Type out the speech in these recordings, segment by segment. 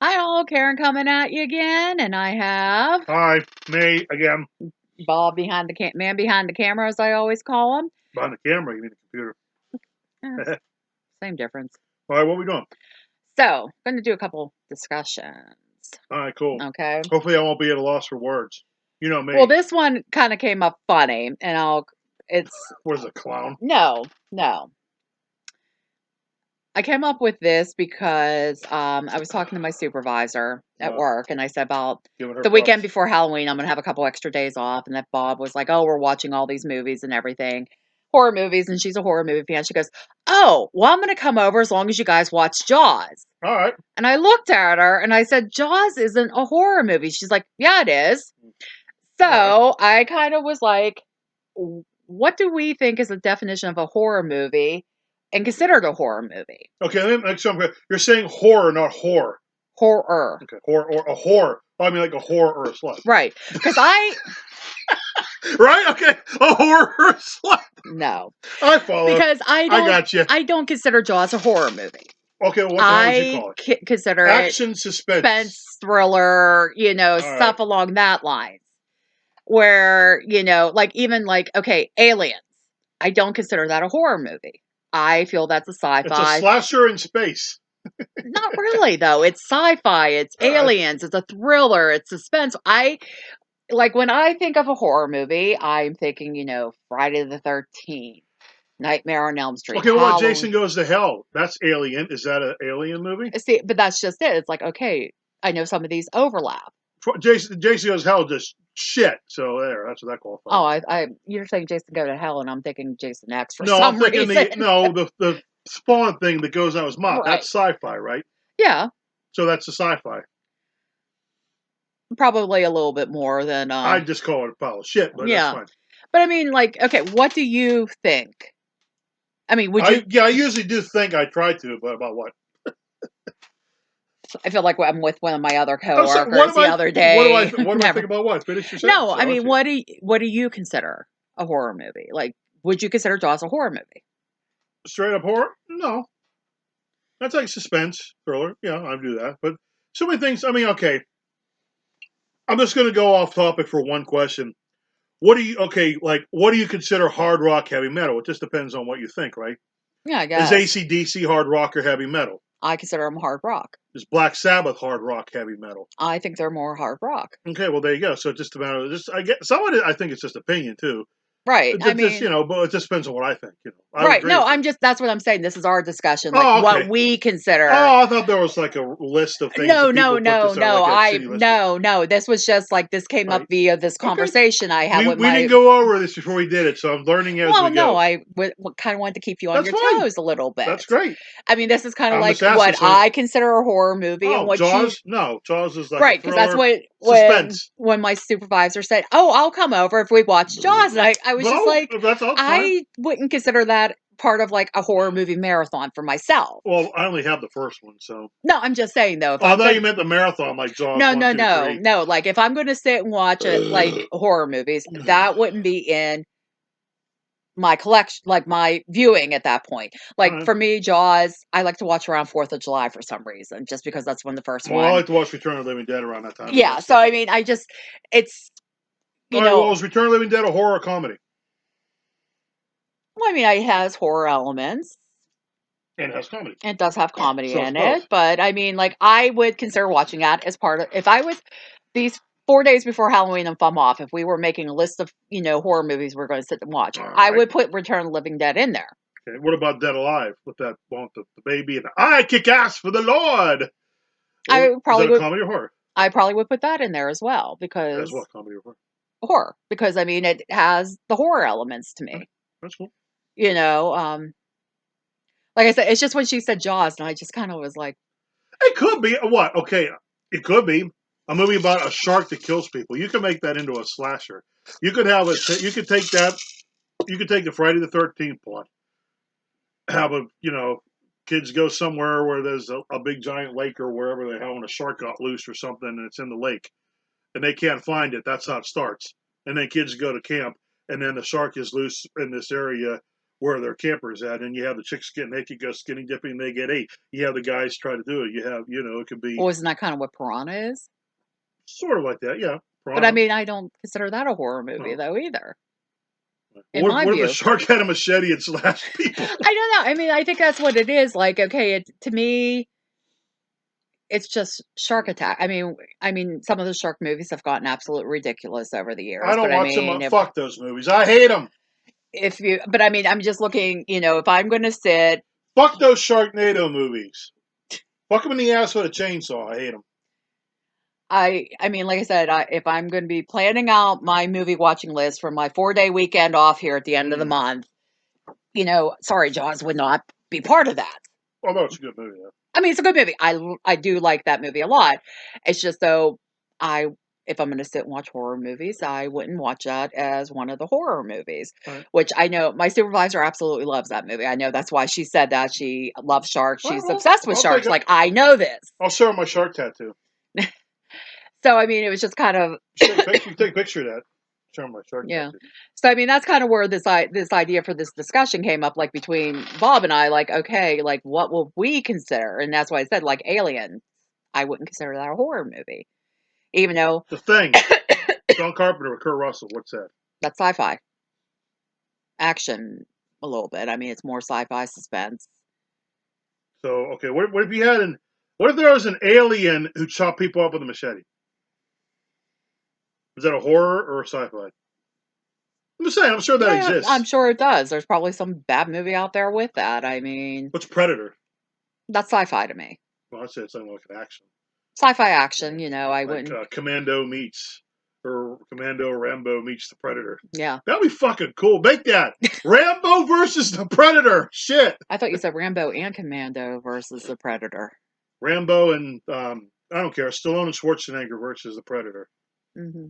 Hi all, Karen coming at you again, and I have Hi, me again. Bob behind the man behind the camera, as I always call him. Behind the camera, you mean the Eh, computer. same difference. All right, what are we doing? So, going to do a couple discussions. All right, cool. Okay. Hopefully, I won't be at a loss for words. You know Well, me. this one kind of came up funny, and it's What is a clown? no. I came up with this because I was talking to my supervisor at Wow, work, and I said about giving her the weekend props. before Halloween, I'm going to have a couple extra days off. And that Bob was like, "Oh, we're watching all these movies and everything, horror movies." And she's a horror movie fan. She goes, "Oh, well, I'm going to come over as long as you guys watch Jaws." All right. And I looked at her and I said, "Jaws isn't a horror movie." She's like, "Yeah, it is." All right. So I kind of was like, "What do we think is the definition of a horror movie and considered a horror movie?" Okay, let me make sure you're saying horror, not whore. Horror. Okay, horror or a whore. Oh, I mean like a whore or a slut. Right. Because I, Right? Okay, a whore or a slut. no, I follow. because I got you. I don't consider Jaws a horror movie. Okay, well, what the hell would you I call it? consider it Action suspense. suspense, thriller, All right. stuff along that line. Where, like even like, okay, Aliens. I don't consider that a horror movie. I feel that's a It's a sci-fi. slasher in space. Not really though. It's sci-fi, it's All right. aliens, it's a thriller, it's suspense. I like when I think of a horror movie, I'm thinking, Friday the 13th, Nightmare on Elm Street, Okay, well, what? Halloween. Jason Goes to Hell. That's Alien. Is that an Alien movie? See, but that's just it. It's like, okay, I know some of these overlap. Jason Goes to Hell just shit. So there, that's what that Oh, qualifies. you're saying Jason Go to Hell, and I'm thinking Jason X for No, I'm some thinking reason. the Spawn thing that goes out his mouth. Right. That's sci-fi, right? Yeah, So that's a sci-fi. probably a little bit more than, I just call it a pile of shit, but that's yeah. fine. But I mean, like, okay, what do you think? I mean, would you? I usually do think I try to, but about what? I feel like I'm with one of my other Oh, so coworkers the other day. what do I think Never. about what? Finish your No, sentence. I I want mean, you. what do you consider a horror movie? Like, would you consider Jaws a horror movie? Straight up horror? No, that's like suspense thriller. Yeah, I do that. But so many things. I mean, okay, I'm just going to go off topic for one question. What do you consider hard rock heavy metal? It just depends on what you think, right? Yeah, I Is guess. AC/DC hard rock or heavy metal? I consider them hard rock. Is Black Sabbath hard rock heavy metal? I think they're more hard rock. Okay, well there you go. So it's just a matter of just I get some of it. I think it's just opinion too. Right. I Just mean, but it just depends on what I think. I would right. agree No, with you. that's what I'm saying. This is our discussion, like Oh, what okay. we consider. Oh, I thought there was like a list of things No, that no, people put no, this out no. like a shitty list of. No. This was just like this came up Right. via this Okay. conversation I had with We my. didn't go over this before we did it, so I'm learning as Well, we no, go. I kind of wanted to keep you on That's your fine. toes a little That's bit. great. I mean, this is kind of I'm like just asking. what So, I consider a horror movie and oh, what you. Jaws? No, Jaws is like a Right, because that's thriller, what suspense. when my supervisor said, "Oh, I'll come over if we watch Jaws," and I was just Well, like, that's all fine. I wouldn't consider that part of like a horror movie marathon for myself. Well, I only have the first one, so. No, I'm just saying though, if Oh, I I'm thought good. you meant the marathon, like Jaws No, 1, no, 2, no, 3. no. Like if I'm going to sit and watch it, like horror movies, that wouldn't be in my collection, like my viewing at that point. All Like right. for me, Jaws, I like to watch around 4th of July for some reason, just because that's when the first Well, I one. like to watch Return of the Living Dead around that time, but Yeah. that's So I different. mean, it's All you right, well, know, is Return of the Living Dead a horror comedy? well, I mean, it has horror elements. And it has comedy. It does have comedy So it's in both. it, but I mean, like I would consider watching that as part of if I was these 4 days before Halloween and I'm off. If we were making a list of horror movies we're going to sit and watch, All I right. would put Return of the Living Dead in there. Okay. What about Dead Alive with that one, the baby and I kick ass for the Lord? I Is probably that a would. comedy or horror? I probably would put that in there as well As because what comedy or horror? horror. Because I mean, it has the horror elements to All right. me. That's cool. You know, like I said, it's just when she said Jaws, and I just kind of was like, It could be what? Okay, it could be a movie about a shark that kills people. You can make that into a slasher. You could have it. You could take that. You could take the Friday the 13th plot. Have kids go somewhere where there's a big giant lake or wherever the hell, and a shark got loose or something, and it's in the lake, and they can't find it. That's how it starts. And then kids go to camp, and then the shark is loose in this area where their campers at, and you have the chicks get naked, go skinny dipping, and they get ate. You have the guys try to do it. You have, it could be Well, isn't that kind of what Piranha is? sort of like that, yeah. But I Piranha. mean, I don't consider that a horror movie No. though either, in What, my what if a view. shark had a machete and slashed people? I don't know. I mean, I think that's what it is. Like, okay, to me, it's just Shark Attack. I mean, some of the shark movies have gotten absolutely ridiculous over the I years. don't But I watch them. mean, Fuck those movies. I hate them. but I mean, I'm just looking. If I'm going to sit, Fuck those Sharknado movies. Fuck them in the ass with a chainsaw. I hate them. I mean, like I said, if I'm going to be planning out my movie watching list for my 4-day weekend off here at the end of the month, sorry, Jaws would not be part of that. Although it's a good movie, though. I mean, it's a good movie. I do like that movie a lot. It's just though I if I'm going to sit and watch horror movies, I wouldn't watch that as one of the horror movies. Right. Which I know my supervisor absolutely loves that movie. I know that's why she said that she loves sharks. Well, She's obsessed with I'll sharks. take it. Like I know this. I'll show her my shark tattoo. So I mean, it was just kind of Take a picture of that. Show her my shark yeah. tattoo. So I mean, that's kind of where this idea for this discussion came up, like between Bob and I. Like, okay, like what will we consider? And that's why I said like Alien. I wouldn't consider that a horror movie, even though The Thing. John Carpenter with Kurt Russell. What's that? that's sci-fi action a little bit. I mean, it's more sci-fi suspense. So, okay, what if you had what if there was an alien who chopped people up with a machete? Is that a horror or a sci-fi? I'm just saying, I'm sure that Yeah, exists. I'm sure it does. There's probably some bad movie out there with that. I mean, What's Predator? that's sci-fi to me. Well, I'd say it's something like an action. Sci-fi action, I Like wouldn't. Commando meets, or Commando Rambo meets the Predator. Yeah, That'd be fucking cool. Make that Rambo versus the Predator. Shit. I thought you said Rambo and Commando versus the Predator. Rambo and I don't care. Stallone and Schwarzenegger versus the Predator Hmm.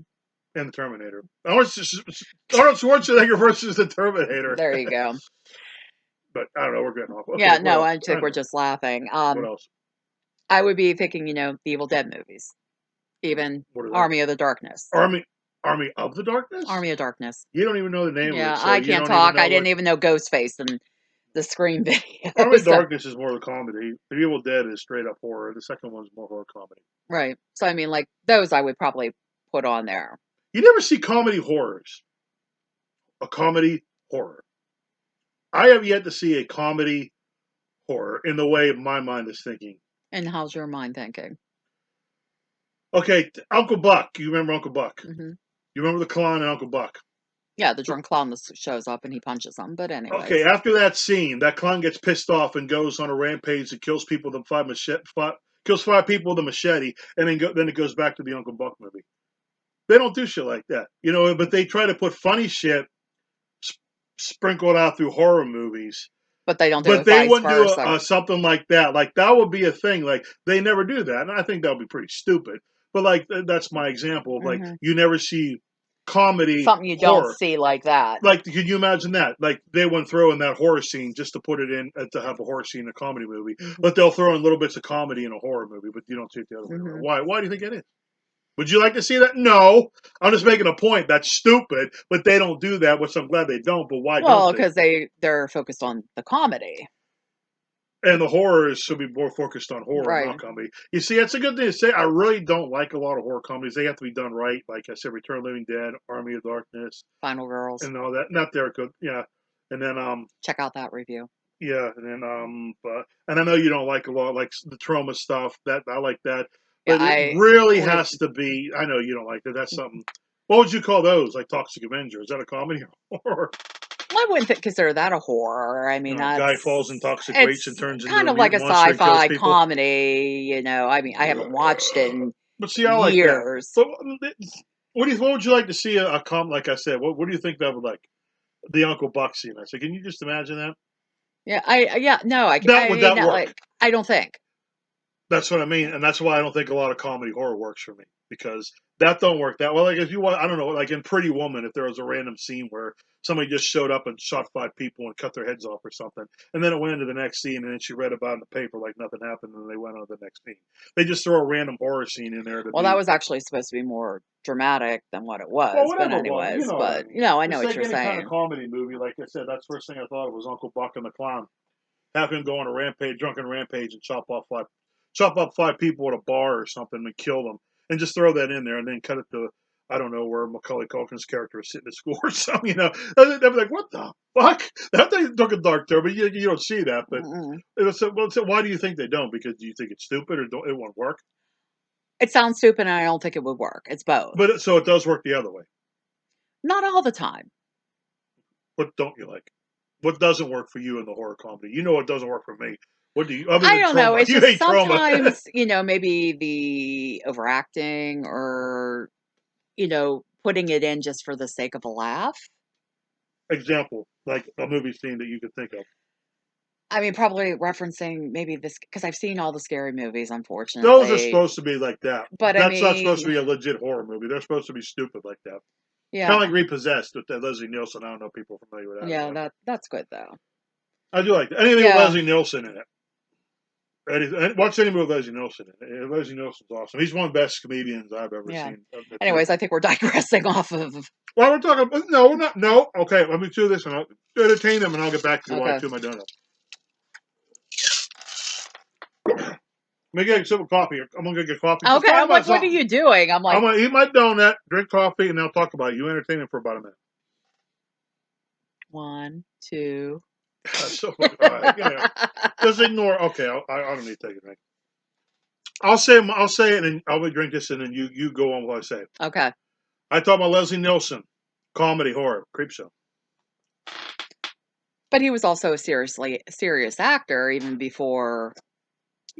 and the Terminator. Arnold Schwarzenegger versus the Terminator. There you go. But I don't know. We're getting off. Okay, Yeah, what no, else? I think we're just laughing. What else? I would be thinking, the Evil Dead movies, even What are they? Army of the Darkness. Army of the Darkness? Army of Darkness. You don't even know the name Yeah, of it. So I you can't don't talk. even know I didn't even know Ghostface and the Scream video. Army of So- Darkness is more the comedy. The Evil Dead is straight up horror. The second one's more horror comedy. right. So I mean, like those, I would probably put on there. You never see comedy horrors. A comedy horror. I have yet to see a comedy horror in the way my mind is thinking. And how's your mind thinking? Okay, Uncle Buck. You remember Uncle Buck? Hmm. You remember the clown and Uncle Buck? Yeah, the drunk clown that shows up and he punches them. But anyway. Okay, after that scene, that clown gets pissed off and goes on a rampage and kills people with kills 5 people with a machete, and then it goes back to the Uncle Buck movie. They don't do shit like that, but they try to put funny shit sprinkled out through horror movies. But they don't do But it they vice wouldn't do versa. something like that. Like, that would be a thing. Like, they never do that. And I think that would be pretty stupid. But, like, that's my example of, like, you never see comedy Something you horror. don't see like that. Like, can you imagine that? Like, they wouldn't throw in that horror scene just to put it in, to have a horror scene in a comedy movie. But they'll throw in little bits of comedy in a horror movie, but you don't see it the other way around. Why? Why do you think it is? Would you like to see that? No. I'm just making a point. That's stupid, but they don't do that, which I'm glad they don't. But why Well, don't they? because they're focused on the comedy. And the horrors should be more focused on horror, Right. not comedy. You see, that's a good thing to say. I really don't like a lot of horror comedies. They have to be done right. Like I said, Return of the Living Dead, Army of Darkness, Final Girls. and all that. Not there, good. Yeah. And then, Check out that review. yeah. And then, and I know you don't like a lot, like the trauma stuff. That I like that. But Yeah, it really has to be, I know you don't like that. That's something. What would you call those? Like Toxic Avenger? Is that a comedy or horror? I wouldn't consider that a horror. I mean, Guy falls in toxic it's waste and turns into kind a of like a mutant monster and kills sci-fi people. comedy. I mean, I haven't watched it in But see, I like years. that. But what would you like to see a like I said? What do you think that would like? The Uncle Buck scene. I said, can you just imagine that? Yeah, no, Would that work? like, I don't think. That's what I mean, and that's why I don't think a lot of comedy horror works for me because that don't work that well. Like if you want, I don't know, like in Pretty Woman, if there was a random scene where somebody just showed up and shot 5 people and cut their heads off or something, and then it went into the next scene, and then she read about it in the paper like nothing happened, and they went on to the next scene. They just throw a random horror scene in there to Well, that be was actually supposed to be more dramatic than what it well, was, but whatever it was, you anyways, know what I but mean. you know, I know Just what like you're any kind of saying. comedy movie, like I said, that's the first thing I thought of was Uncle Buck and the Clown. Have him go on a rampage, drunken rampage, and chop up 5 people at a bar or something and kill them, and just throw that in there, and then cut it to I don't know where Macaulay Culkin's character is sitting at school or something. They'd be like, "What the fuck?" That thing took a dark turn, but you don't see that. But Mm-mm. it was, well, so why do you think they don't? Because do you think it's stupid or it won't work? It sounds stupid, and I don't think it would work. It's both. But so it does work the other way. Not all the time. What don't you like? What doesn't work for you in the horror comedy? You know what doesn't work for me. What do you other I than don't know. trauma? It's You just hate trauma. sometimes, maybe the overacting or, putting it in just for the sake of a laugh. Example, like a movie scene that you could think of. I mean, probably referencing maybe this because I've seen all the scary movies, Those are unfortunately. supposed to be like that. But I That's not supposed to mean, be a legit horror movie. They're supposed to be stupid like that. yeah, Kind of like Repossessed with that Leslie Nielsen. I don't know if people are familiar with that or yeah, not, but that's good though. I do like that. Anything with Yeah, Leslie Nielsen in it. Watch any movie with Leslie Nielsen in it. Leslie Nielsen's awesome. He's one of the best comedians I've ever yeah. seen. Anyways, I think we're digressing off of. Well, we're talking. No, we're not. No. Okay, let me do this and I'll entertain them, and I'll get back to you while I Okay, chew my donut. Let me get a sip of coffee. I'm gonna get coffee. Just okay. talk I'm about like, what are something. you doing? I'm I'm like, gonna eat my donut, drink coffee, and then I'll talk about it. You entertain them for about a minute. 1, 2. So, all right, yeah. Just ignore. Okay, I don't need to take a drink. I'll say it, and I'll drink this, and then you go on what I say. Okay. I talk about Leslie Nielsen, comedy, horror, creep show. But he was also a serious actor even before.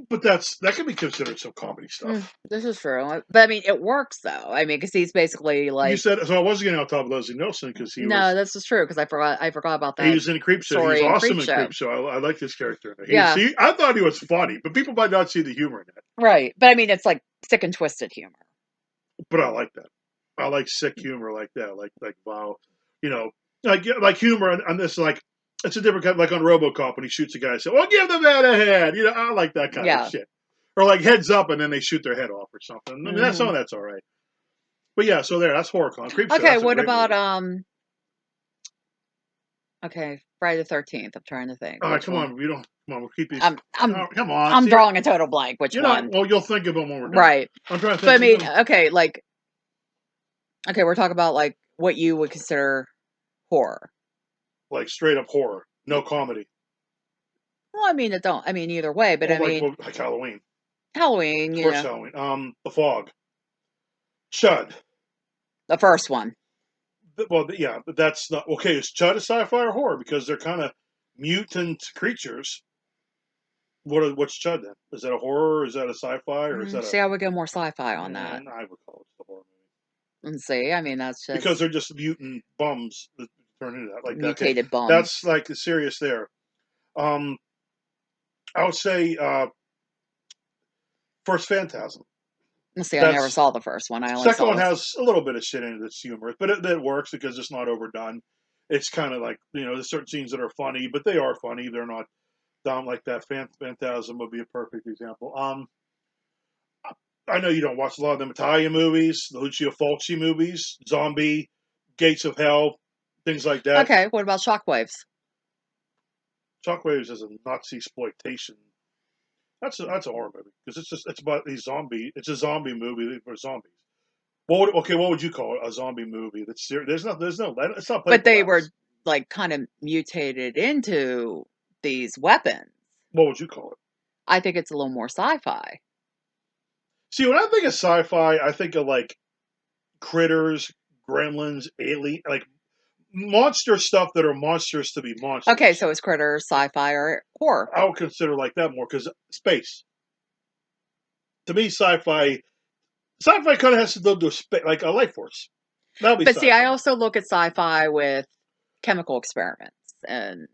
But that can be considered some comedy stuff. This is true. But I mean, it works though. I mean, because he's basically You like, said so. I wasn't getting on top of Leslie Nielsen because no, this is true because I forgot about he that was in Creep Show. He's story in awesome in Creepshow. Creep Show. I like this character. Yeah, I thought he was funny, but people might not see the humor in that. right. But I mean, it's like sick and twisted humor. But I like that. I like sick humor like that. Like wow, you know, like humor and this like it's a different kind. Like on RoboCop when he shoots a guy, and say, "Well, give the man a head." I like that kind of Yeah. shit. Or like heads up and then they shoot their head off or something. I mean, some Hmm. of that's all right. But yeah, so that's horror con Creep Show. Okay. That's a What great about movie. Okay, Friday the 13th. I'm trying to think All right, which come one. on, we don't come on. We'll keep these. I'm I'm Oh, come on, I'm see, drawing a total blank. Which you know, one? well, you'll think of them when we're done. Right. I'm trying to But I think. mean, okay, like okay, we're talking about like what you would consider horror. Like straight up horror, no comedy. Well, I mean, it don't. I mean, either way. But I mean, Well, like Halloween, Halloween. of course, Halloween. The Fog, Chud. The first one. Well, yeah, but that's not okay. Is Chud a sci-fi or horror? Because they're kind of mutant creatures. What's Chud then? Is that a horror? Or is that a sci-fi? Or is that a? See, I would go more sci-fi on that. I would call it a horror movie And see, I mean, that's because just they're just mutant bums that turn into that. Like that. Okay, mutated bums. that's like serious there. Um, I would say First Phantasm. See, I never That's saw the first one. I only second saw one this. has a little bit of shit in it that's humorous, but it works because it's not overdone. It's kind of like there's certain scenes that are funny, but they are funny. They're not dumb like that. Phantasm would be a perfect example. I know you don't watch a lot of them Italian movies, the Lucio Fulci movies, Zombie, Gates of Hell, things like that. Okay, what about Shockwaves? Shockwaves is a Nazi exploitation. That's a horror movie because it's about these zombie. It's a zombie movie for zombies. What would you call it? A zombie movie? There's no. It's not But they Apocalypse. were like kind of mutated into these weapons. What would you call it? I think it's a little more sci-fi. See, when I think of sci-fi, I think of like critters, gremlins, alien, like monster stuff that are monsters to be monsters. Okay, so it's critters, sci-fi, or horror. I would consider like that more because space. To me, sci-fi kind of has to do with space, like a life force. That'll be But see, I sci-fi. also look at sci-fi with chemical experiments and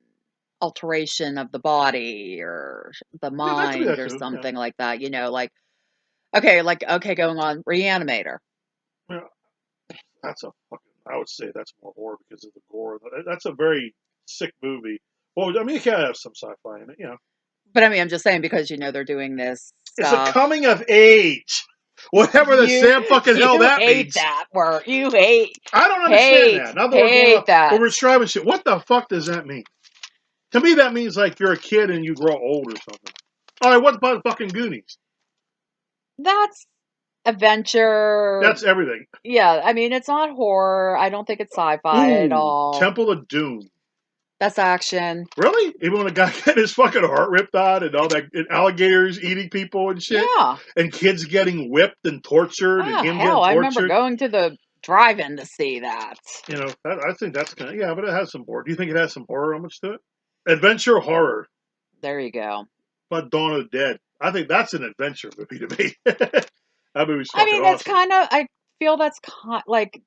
alteration of the body or the Yeah, that could be mind that or too. Yeah. something like that. Like okay, going on Reanimator. Yeah, that's a fucking. I would say that's more horror because of the gore. That's a very sick movie. Well, I mean, it can have some sci-fi in it. Yeah, But I mean, I'm just saying because they're doing this it's a stuff. coming of age. Whatever the You Sam fucking hell you that hate means. that word. You hate I don't understand hate that. Now that we're going hate up, that. we're describing shit. What the fuck does that mean? To me, that means like you're a kid and you grow old or something. All right, what about fucking Goonies? That's adventure. That's everything. Yeah, I mean, it's not horror. I don't think it's sci-fi at Ooh, all. Temple of Doom. That's action. Really? Even when a guy got his fucking heart ripped out and all that, and alligators eating people and shit, Yeah. and kids getting whipped and tortured, and Oh, him getting hell, I remember tortured. going to the drive-in to see that. You know, I think that's kind of yeah, but it has some horror. Do you think it has some horror elements to it? Adventure horror, There you go. but Dawn of the Dead. I think that's an adventure movie to me. That movie's I fucking mean, that's awesome. kind of, I feel that's like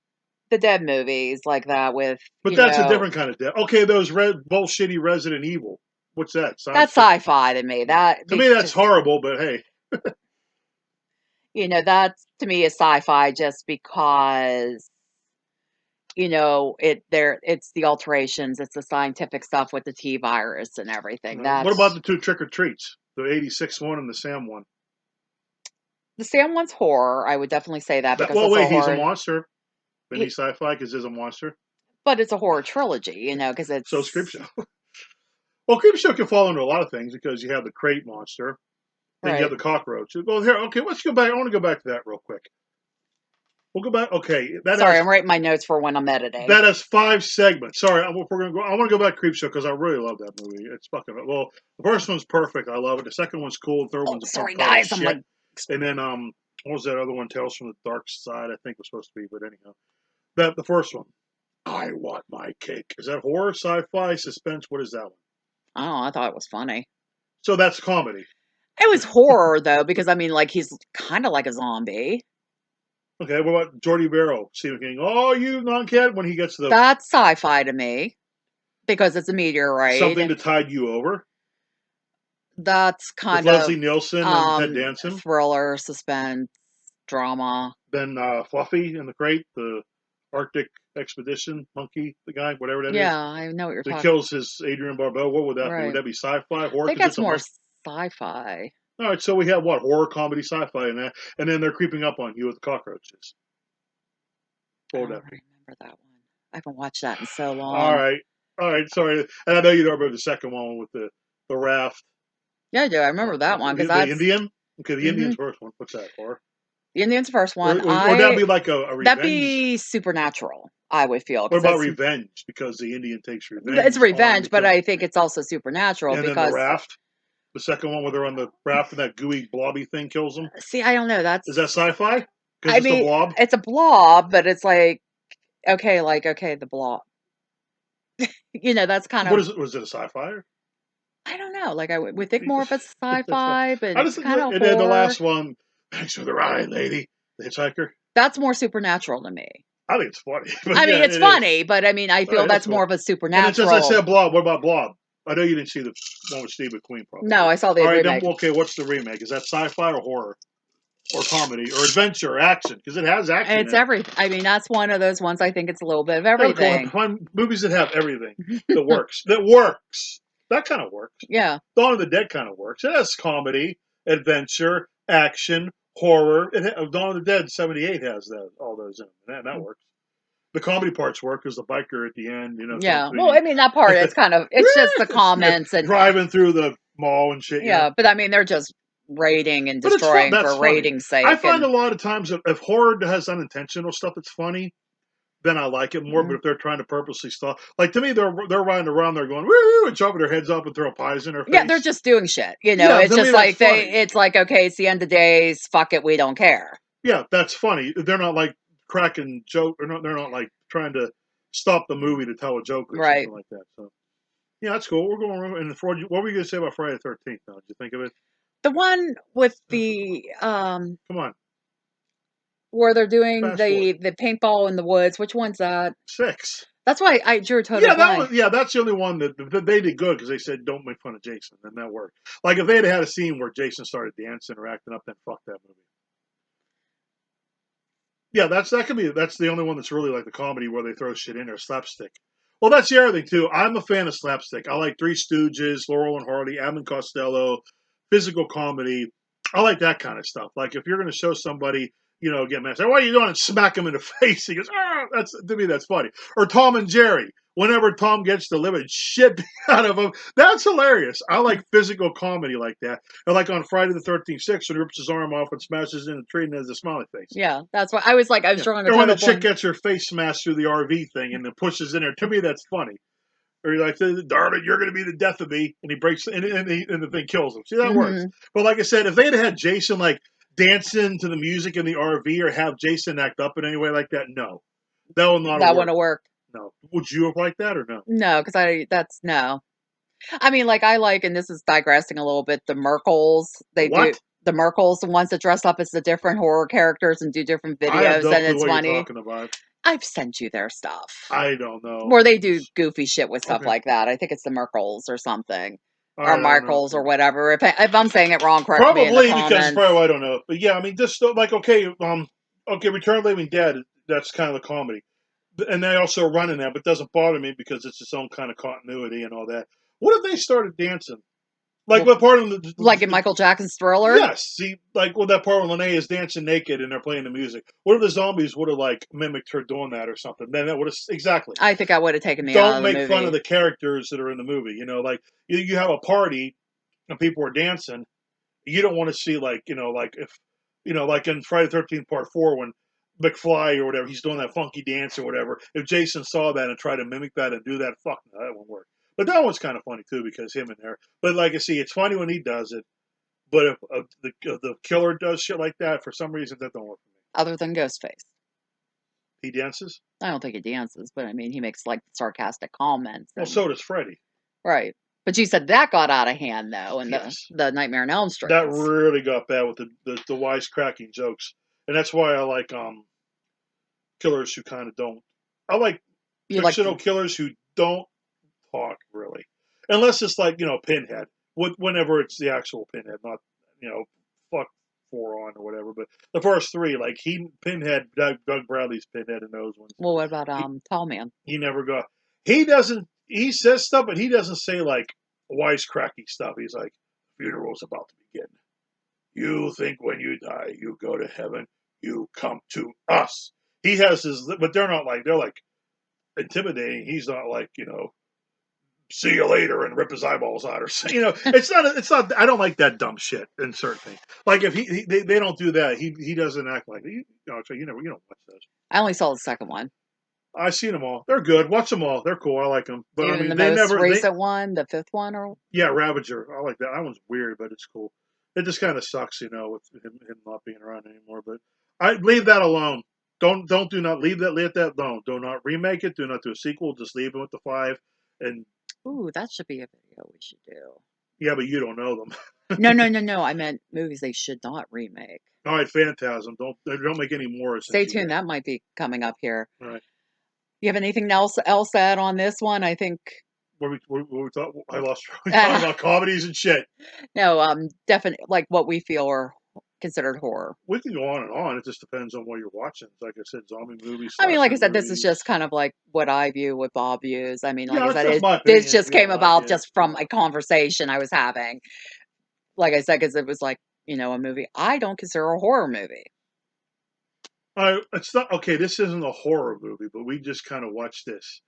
the Dead movies like that with, But that's a different kind of dead. Okay, those bullshitty Resident Evil. What's that? Science that's fiction. sci-fi to me. That To me, that's just, horrible. But hey, that to me is sci-fi just because, it's the alterations, it's the scientific stuff with the T virus and everything. what about That's the two Trick or Treats? The '86 one and the Sam one. the Sam one's horror. I would definitely say that That because well, it's a wait, he's a horror, monster. Then he, he's sci-fi because he's a monster. but it's a horror trilogy, because So is it's Creepshow. Well, Creepshow can fall into a lot of things because you have the crate monster, then you have right. the cockroach. Well, here, okay, let's go back. I want to go back to that real quick. We'll go back. Okay, Sorry, I'm writing my notes for when I'm editing. that has 5 segments. Sorry, we're gonna go. I want to go back to Creepshow because I really love that movie. It's fucking well. The first one's perfect. I love it. The second one's cool. The third Oh, one's a sorry, pile of guys. I'm shit. like, And then what was that other one? Tales from the Dark Side. I think was supposed to be, but anyhow, the first one. I want my cake. Is that horror, sci-fi, suspense? What is that one? I don't know. I thought it was funny. So that's comedy. It was horror though, because I mean, like he's kind of like a zombie. Okay, what about Jordy Verrill, Stephen King? Oh, you non-cat when he gets the That's sci-fi to me because it's a something meteorite. to tide you over That's with kind of Leslie Nielsen and Ted Danson. thriller, suspense, drama. Then Fluffy in the crate, the Arctic expedition monkey, the guy, whatever that Yeah, is, I know what you're that talking. kills his Adrian Barbeau. What would that be? Would Right. that be sci-fi I horror? think Because that's it's a more monster. sci-fi. All right, so we have what horror, comedy, sci-fi in that, and then they're creeping up on you with the cockroaches. I What would don't that be? remember that one. I haven't watched that in so All long. right, all right. Sorry, and I know you don't remember the second one with the raft. Yeah, I do. I remember that one because The that's Indian. Okay, the hmm Indian's first one. What's that for? the Indian's first one. Or that'd be like a That'd revenge. be supernatural. I would feel What because about that's revenge? Because the Indian takes it's revenge on revenge, but because I think it's also supernatural and then the because raft. The second one where they're on the raft and that gooey blobby thing kills them. see, I don't know. Is that That's sci-fi? Because I it's the mean, blob. it's a blob, but it's like okay, the blob. That's kind What of is it? Was it a sci-fi? I don't know. Like I would think more of a That's fine. sci-fi, but I it's just kind of and then the horror. last one. Thanks for the ride, lady. The hitchhiker. That's more supernatural to me. I think it's funny, but I mean, yeah, it's it is. funny, but I mean, I All feel right, that's that's cool. more of a And then since I supernatural. said blob, what about blob? I know you didn't see the one with Steve McQueen, No, probably. I saw the All right, then remake. okay. What's the remake? Is that sci-fi or horror or comedy or adventure or action? Because it has action It's in it. every. I mean, that's one of those ones. I think it's a little bit of That's cool. I everything. find movies that have everything that works. That works. That kind of works. Yeah. Dawn of the Dead kind of works. It has comedy, adventure, action, horror. Dawn of the Dead '78 has all those in it. That works. The comedy parts work because the biker at the end, Yeah. Well, I mean, that part, it's just the comments and, driving through the mall and shit. yeah, but I mean, they're just raiding and But it's fun. destroying That's for funny. rating's I sake. find And a lot of times if horror has unintentional stuff that's funny, then I like it more. But mm, if they're trying to purposely stuff, like to me, they're riding around, they're going woo and chopping their heads up and throwing pies in their yeah, they're face. just doing shit. Yeah, It's to me just that's like funny. it's like, okay, it's the end of days. Fuck it. We don't care. Yeah, that's funny. They're not like cracking joke, or not. They're not like trying to stop the movie to tell a joke or Right. something like that. So yeah, that's cool. We're going. And what were you going to say about Friday the 13th? Now, did you think of it? The one with Come on, where they're doing fast forward. the paintball in the woods. Which one's that? 6. That's why I drew a total Yeah, blank. that's the only one that they did good because they said don't make fun of Jason, and that worked. Like if they had a scene where Jason started dancing or acting up, then fuck that movie. Yeah, that's the only one that's really like the comedy where they throw shit in there, slapstick. Well, that's the other thing too. I'm a fan of slapstick. I like Three Stooges, Laurel and Hardy, Abbott and Costello, physical comedy. I like that kind of stuff. Like if you're going to show somebody, get mad, say, "What are you doing?" and smack him in the face. He goes, "Ah!" That's to me, that's funny. Or Tom and Jerry. Whenever Tom gets the living shit out of him, that's hilarious. I like physical comedy like that. And like on Friday the 13th, 6 when he rips his arm off and smashes in the tree and has a smiley face. Yeah, that's why I was like, I was Yeah. drawing a Or when the total chick blank. gets her face smashed through the RV thing and then pushes in there. To me, that's funny. Or you're like, "Darn it, you're going to be the death of me," and he breaks, and the thing kills him. See, that works. Hmm. But like I said, if they had Jason like dancing to the music in the RV or have Jason act up in any way like that, no, that would not have That worked. wouldn't have worked. No, would you have liked that or no? No, because that's no. I mean, like I like, and this is digressing a little bit. The Merkles, The they do what? the Merkles, the ones that dress up as the different horror characters and do different I have videos, no and clue it's what you're funny. talking about. I've sent you their stuff I don't know. where they do goofy shit with stuff Okay. like that. I think it's the Merkles or something, All or right, I don't know. Michaels or whatever. If I'm saying it wrong, correct me in the Probably because comments. probably I don't know. But yeah, I mean, just like okay, Return of the Living Dead. That's kind of the comedy. And they also run in that, but it doesn't bother me because it's its own kind of continuity and all that. What if they started dancing? Like Well, what part of like in Michael Jackson's Thriller. yes, see, like that part when Lene is dancing naked and they're playing the music. What if the zombies would have like mimicked her doing that or something? Then that would have exactly. I think I would have taken me out Don't of the make fun of movie. the characters that are in the movie. Like you have a party and people are dancing. You don't want to see like if like in Friday the 13th Part 4 when McFly or whatever he's doing that funky dance or whatever. If Jason saw that and tried to mimic that and do that, fuck no, that won't work. But that one's kind of funny too because him in there. But like I see, it's funny when he does it. But if the killer does shit like that, for some reason that don't work for me. Other than Ghostface, He dances. I don't think he dances, but I mean, he makes like sarcastic comments Well, and so does Freddy. right. But you said that got out of hand though, in the Yes, the Nightmare on Elm that Streets. really got bad with the wisecracking jokes, and that's why I like killers who kind of don't. I like You like fictional killers who don't talk really, unless it's like Pinhead. Whenever it's the actual Pinhead, not fuck four on or whatever. But the first three, like Pinhead, Doug Bradley's Pinhead in those ones. well, what about He Tall Man? he never got. He doesn't. He says stuff, but he doesn't say like wisecracky stuff. He's like, "Funeral's about to begin. You think when you die, you go to heaven. You come to us." He has his, but they're like intimidating. He's not like see you later and rip his eyeballs out or it's not. I don't like that dumb shit in certain things. Like if they don't do that, he doesn't act like so you don't watch those. I only saw the second one. I've seen them all. They're good. Watch them all. They're cool. I like them. But I Even mean, the they most never. They recent one, the fifth one, or yeah, Ravager. I like that. That one's weird, but it's cool. It just kind of sucks, with him not being around anymore. But I leave that alone. Do not leave that. Let that alone. Do not remake it. Do not do a sequel. Just leave it with the five. And ooh, that should be a video we should do. yeah, but you don't know them. No, no, no, no. I meant movies they should not remake. All right, Phantasm. Don't make any more since Stay you tuned. did. That might be coming up here. All right. You have anything else to add on this one? I think What we thought? I lost. We talking about comedies and shit. no. Definitely like what we feel are considered horror. We can go on and on. It just depends on what you're watching. Like I said, zombie movies, I mean, like I slasher said, this is just movies. kind of like what I view, what Bob views. I mean, like Yeah, I it's said, just my this opinion. If just you don't came like about it, just from a conversation I was having. Like I said, because it was like, a movie I don't consider a horror movie. It's not okay. This isn't a horror movie, but we just kind of watched this.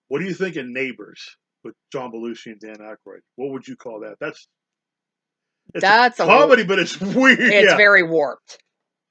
What do you think of Neighbors with John Belushi and Dan Aykroyd? What would you call that? It's a That's comedy, but it's weird. it's Yeah, very warped.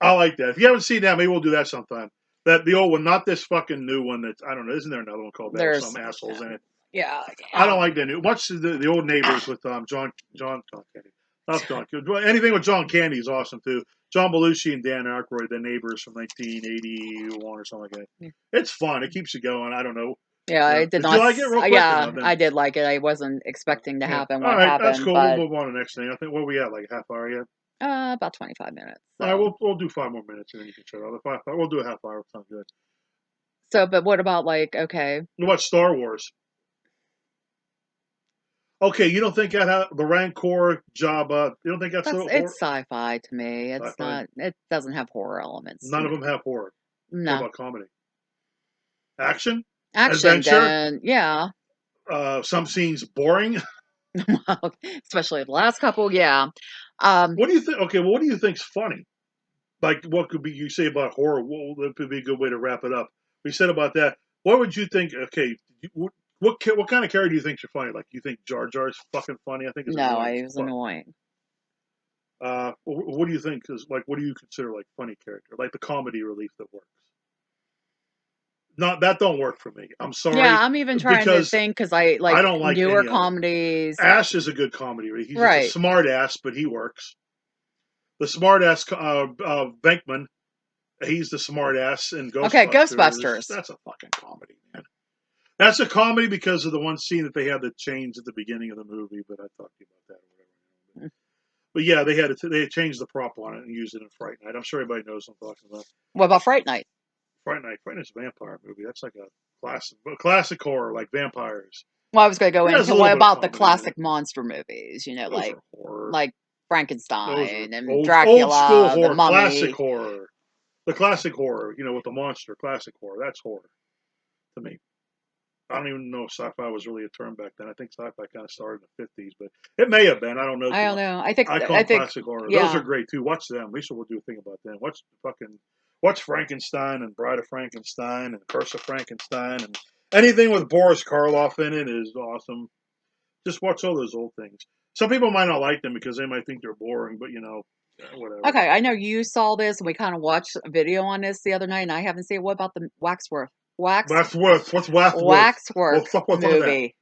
I like that. If you haven't seen that, maybe we'll do that sometime. That the old one, not this fucking new one. That I don't know. Isn't there another one called that with There's some assholes in it? yeah, I don't like that new. Watch the old Neighbors with John Candy. Not John. Anything with John Candy is awesome too. John Belushi and Dan Aykroyd, the Neighbors from 1981 or something like that. yeah. It's fun. It keeps you going. I don't know. Yeah, I did Did you not. like it real quick or Yeah, no? Then I did like it. I wasn't expecting to yeah. happen All what right, that's happened, cool. We'll but move on to the next thing. I think what we at like a half hour yet. about 25 minutes. All right, So we'll do 5 more minutes and then you can shut off. We'll do a half hour. Sounds good. So, but what about like, okay, What about Star Wars? Okay, you don't think that the Rancor, Jabba? You don't think that's a it's horror sci-fi to me. It's sci-fi? not. It doesn't have horror elements to None of me. them have horror. What No about comedy? Action, action. adventure. Then yeah, Some scenes boring. well, especially the last couple. Yeah. Um, What do you think? Okay, well, what do you think's funny? Like, what could be you say about horror? Well, that could be a good way to wrap it up. We said about that. What would you think? Okay, what kind of character do you think's funny? Like, you think Jar Jar's fucking funny? I think it's no, annoying as it was fuck. annoying. What do you think is like? What do you consider like funny character? Like the comedy relief that works. Not that don't work for me. I'm Yeah, sorry I'm even trying to because think because I I like don't like newer any of them. comedies. Ash is a good comedy. He's just a Right. smart ass, but he works. The smart ass Venkman, he's the smart ass in Okay, Ghostbusters. Ghostbusters. That's a fucking comedy, man. That's a comedy because of the one scene that they had to change at the beginning of the movie. But I talked to you about that or whatever. But yeah, they had changed the prop on it and used it in Fright Night. I'm sure everybody knows what I'm talking about. What about Fright Night? Fright Night. Fright Night's a vampire movie. That's like a classic horror, like vampires. Well, I was going to go It has a into little what bit of about the comedy in it. classic monster movies? Those are horror. Like Those are Frankenstein and old school Dracula, the horror, classic Mummy. horror. The classic horror, with the monster, classic horror. That's horror to me. I don't even know if sci-fi was really a term back then. I think sci-fi kind of started in the 50s, but it may have been. I don't know I too don't much. know. I call I them think classic horror. Those are yeah. great too. Watch them. Lisa will do a thing about them. Watch Frankenstein and Bride of Frankenstein and Curse of Frankenstein and anything with Boris Karloff in it is awesome. Just watch all those old things. Some people might not like them because they might think they're boring, but whatever. Okay, I know you saw this and we kind of watched a video on this the other night and I haven't seen it. What about the Waxworth. What's Waxworth? Well, Waxwork what's on that? movie?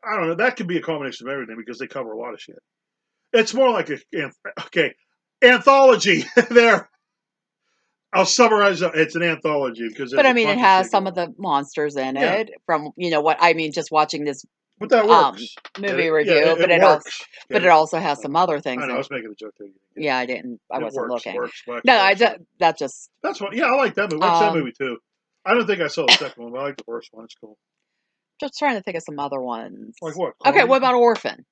I don't know. That could be a combination of everything because they cover a lot of shit. It's more like okay anthology. There, I'll summarize it. It's an anthology because But there's I a mean it bunch of has shit some going of on. the monsters in Yeah, it from what I mean just watching this but that works. movie Yeah, review, it works. Get but it it? also has some other I things know. I in. was making a joke there. You didn't get it. Yeah, I It wasn't looking. works. Wax No, works. that just That's what. Yeah, I like that movie. Watch that um movie too. I don't think I saw the second one, but I like the first one. It's cool. just trying to think of some other ones. Like what? Okay, Comedy? what about Orphan?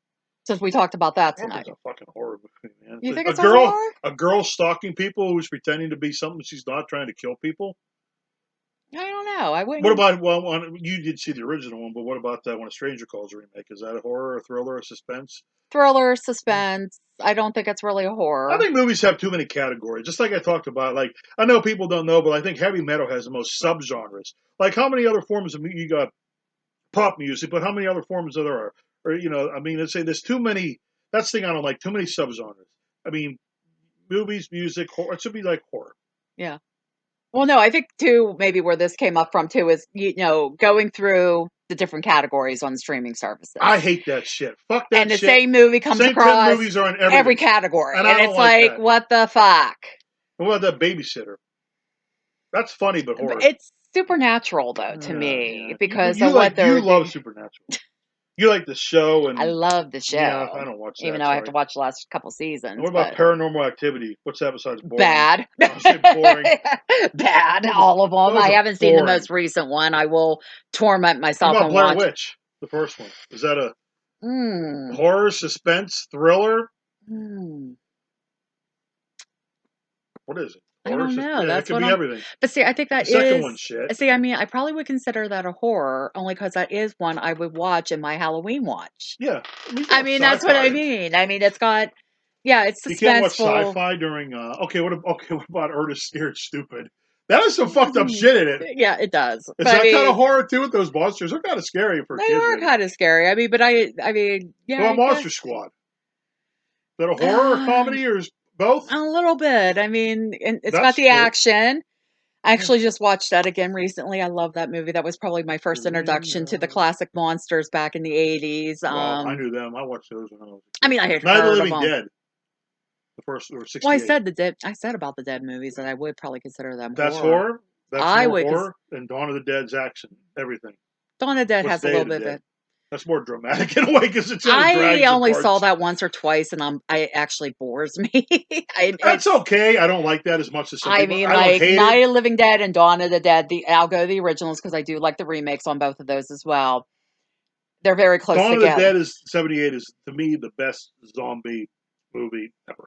Since we talked about that Orphan's tonight. a fucking horror movie, man. You think A it's a girl, horror? a girl stalking people who's pretending to be something she's not, trying to kill people. I don't know. I What wouldn't. about you did see the original one, but what about that When a Stranger Calls remake? Is that a horror, a thriller, a suspense? Thriller, suspense. I don't think it's really a I horror. think movies have too many categories. Just like I talked about, like I know people don't know, but I think heavy metal has the most subgenres. Like how many other forms of you got pop music, but how many other forms there are? Or I mean, let's say there's too many. That's the thing I don't like. Too many subgenres. I mean, movies, music, horror. It should be like horror. Yeah. Well, no, I think too, maybe where this came up from too is, going through the different categories on streaming I services. hate that shit. Fuck that And the shit. same movie comes Same 10 across movies are in every everything, and category. I And don't it's like like, that. what the fuck? What about that babysitter? That's funny, but But horror. it's supernatural though to me Yeah. But because of what you they're love doing. Supernatural. You like the show, I and love the yeah, show, I don't watch even that. though I have Sorry. to watch the last couple And seasons, what about but Paranormal Activity? What's that besides boring? bad. I'll say boring. Bad, Those are all of them. I those are haven't seen the boring. most recent one. I will torment What myself about and Blair watch. Witch? The first one. Is that a Hmm. horror, suspense, thriller? Hmm. What is it? I Horror, don't know. suspense? Yeah, it That's could what be I'm. everything. But see, I think The that second is. one's shit. See, I mean, I probably would consider that a horror only because that is one I would watch in my Halloween watch. Yeah, I mean, you can I watch mean, that's what I sci-fi. mean. I mean, it's got, yeah, it's You can't watch suspenseful. sci-fi during. Okay, what about Ernest Scared Stupid? That has some fucked up Mhm. shit in it. Yeah, it does. Is But I that kind of mean, horror too? With those monsters, they're kind of scary for they kids, are maybe. kind of scary. I mean, I mean, yeah, What about I Monster guess. Squad? Is that a horror, comedy, or is both? A little bit. I mean, and it's got That's the cool. action. I Yeah. actually just watched that again recently. I love that movie. That was probably my first introduction to the classic monsters back in the 80s. Well, I knew them. I watched those when I was a I kid. mean, I had Night of the heard of Living them. Dead, the first or Well, '68. I said about the dead movies that I would probably consider them That's horror. horror. That's I more would, because horror than Dawn of the Dead's action. Everything. Dawn of the Dead What's has a Day little of the bit of Dead? it. That's more dramatic in a way because it kind of I drags only apart. saw that once or twice, and it actually bores me. That's It's okay. I don't like that as much as some I people. mean, I don't like hate it. Night of the Living Dead and Dawn of the Dead. I'll go the originals because I do like the remakes on both of those as well. They're very close Dawn of the together. Dead is 78 is to me the best zombie movie ever.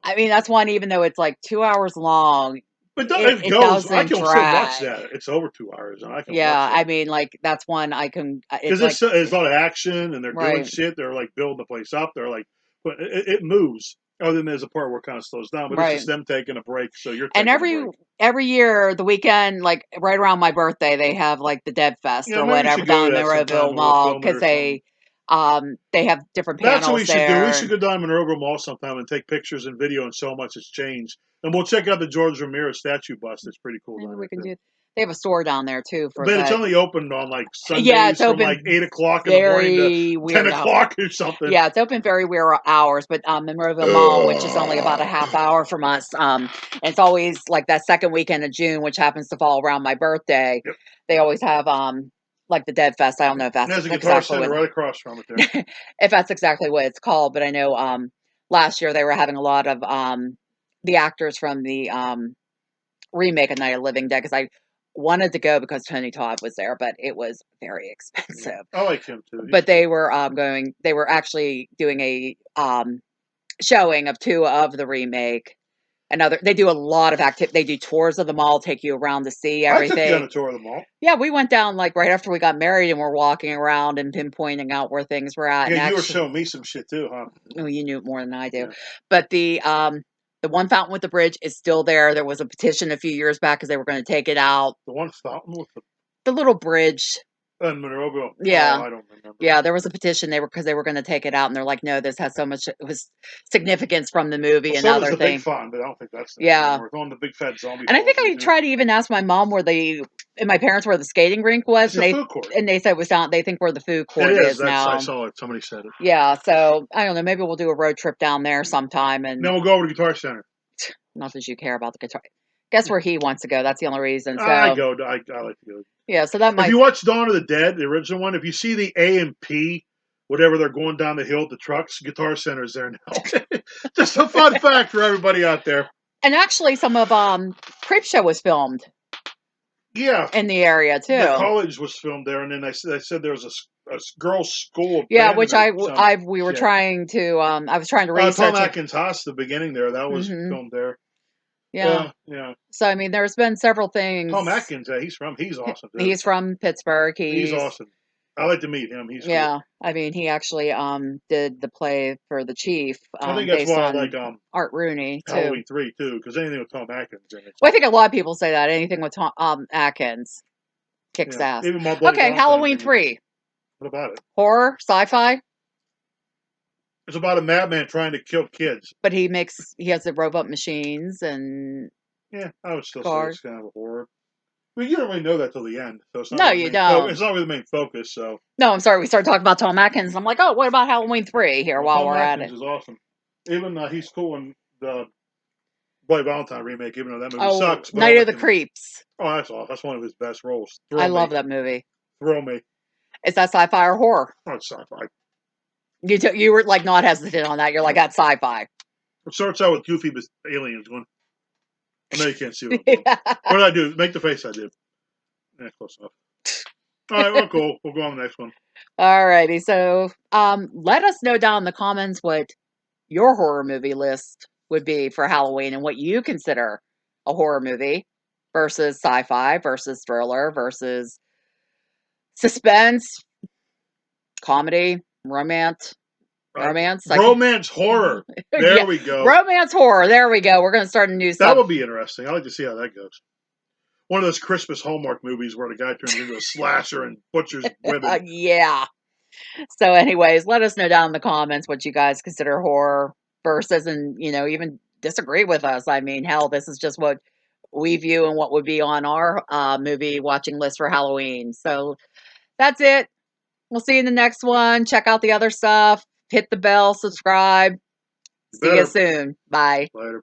I mean, that's one. Even though it's like 2 hours long, But it it goes. I doesn't can still watch drag. that. It's over 2 hours, and I can Yeah, watch I that mean, like that's one I can. It's because like there's a lot of action and they're doing right, shit. They're like building the place up. They're like, but it moves. Other than there's a part where it kind of slows down, but it's right. just them taking a break. So you're And taking a break. every year, the weekend, like right around my birthday, they have like the Dead Fest Yeah, or maybe we whatever should go down to in that sometime Monroeville when we're Mall filming because or something. they have different That's what panels we should do. We there. should go down to Monroeville Mall sometime and take pictures and video and show how much it's changed. And we'll check out the George Ramirez statue bust. It's pretty cool Maybe down we there can too. do. They have a store down there too for But it's that. only open on like Yeah, it's Sundays from like open 8 o'clock in the morning to very 10 weird hours. o'clock or something. Yeah, it's open very weird hours, but Monroeville Mall, which is only about a Ugh. half hour from us, it's always like that second weekend of June, which happens to fall around my birthday. Yep. They always have like the Dead Fest. I don't know if that's There's a guitar exactly center what right across from it there. if that's exactly what it's called, but I know last year they were having a lot of the actors from the remake of Night of the Living Dead because I wanted to go because Tony Todd was there, but it was very Yeah. expensive. I like him too. He's But cool. they were actually doing a showing of two of the remake. Another, they do a lot of activity. They do tours of the mall, take you around to see I took you on everything. a tour of the mall. Yeah, we went down like right after we got married, and we're walking around and pinpointing out where things were at. Yeah, And you were actually, showing me some shit too, huh? oh, you knew it more than I do. Yeah. But the one fountain with the bridge is still there. There was a petition a few years back because they were going to take it out. The one fountain with the The little bridge, Monroeville. Oh, yeah. I don't remember. Yeah, there was a petition because they were gonna take it out, and they're like, "No, this has so much it was significance from the movie Well, and so does other the big thing." fountain, but I don't think that's there Yeah, anymore. It's on the big fat zombie and I think balls in I too. tried to even ask my mom and my parents where the skating rink was, It's a food court. and they said it was down. They think where the food It court is. is That's I now. saw it. Somebody said it. Yeah, so I don't know. Maybe we'll do a road trip down there sometime, and Then we'll go over to Guitar Center. not that you care about the guitar. Guess where he wants to go. That's the only reason. I So go. I like to go. yeah, so that If might. you watch Dawn of the Dead, the original one, if you see the A and P, whatever they're going down the hill with the trucks, Guitar Center's there now. Just a fun fact for everybody out there. And actually, some of Creepshow was filmed Yeah, in the area the too. college was filmed there, and then they said there was a girls' school Yeah, abandoned which or some we were shit. trying to I was trying to Tom research it. Atkins' house, the beginning there, that was Hmm. filmed there. Yeah. Yeah. So I mean, there's been several Tom things. Atkins, he's awesome too. He's from Pittsburgh. He's awesome. I like to meet him. He's cool. Yeah. I mean, he actually did the play for the Chief I think that's based why I on like Art Rooney too. Halloween 3 too, because anything with Tom Atkins in it. Well, I think a lot of people say that anything with Tom Atkins kicks Yeah, ass. even my Bloody Okay, Valentine's Halloween in it. 3. What about it? Horror, sci-fi, It's about a madman trying to kill kids. but he has the robot machines and Yeah, I would still say cars. it's kind of a horror. Well, you don't really know that till the end, so it's not. No, Really you the main don't. it's not really the main focus. So, No, I'm sorry. We started talking about Tom Atkins. I'm like, oh, what about Halloween 3 here well, while Tom we're at Atkins it? is awesome. Even he's cool in the Bloody Valentine remake, even though that movie Oh, sucks. But I Night of like the him. Creeps. Oh, that's awesome. That's one of his best roles. I Thrill me, love that movie. thrill me. Is that sci-fi or horror? Oh, it's sci-fi. You were like not hesitant on that. You're like, that's sci-fi. It starts out with Goofy aliens going. I know you can't see what I'm doing. What did I do? Make the face I did. Yeah, close enough. All right, well, cool. We'll go on to the next one. Alrighty. So, let us know down in the comments what your horror movie list would be for Halloween and what you consider a horror movie versus sci-fi versus thriller versus suspense, comedy, romance. Romance. Romance horror. There Yeah, we go. romance horror. There we go. We're gonna start a new That sub. would be interesting. I like to see how that goes. One of those Christmas Hallmark movies where the guy turns into a slasher and butchers women. Yeah. So, anyways, let us know down in the comments what you guys consider horror versus, and even disagree with us. I mean, hell, this is just what we view and what would be on our movie watching list for Halloween. So that's it. We'll see you in the next one. Check out the other stuff. Hit the bell, subscribe. See you Better. soon. Bye. Later.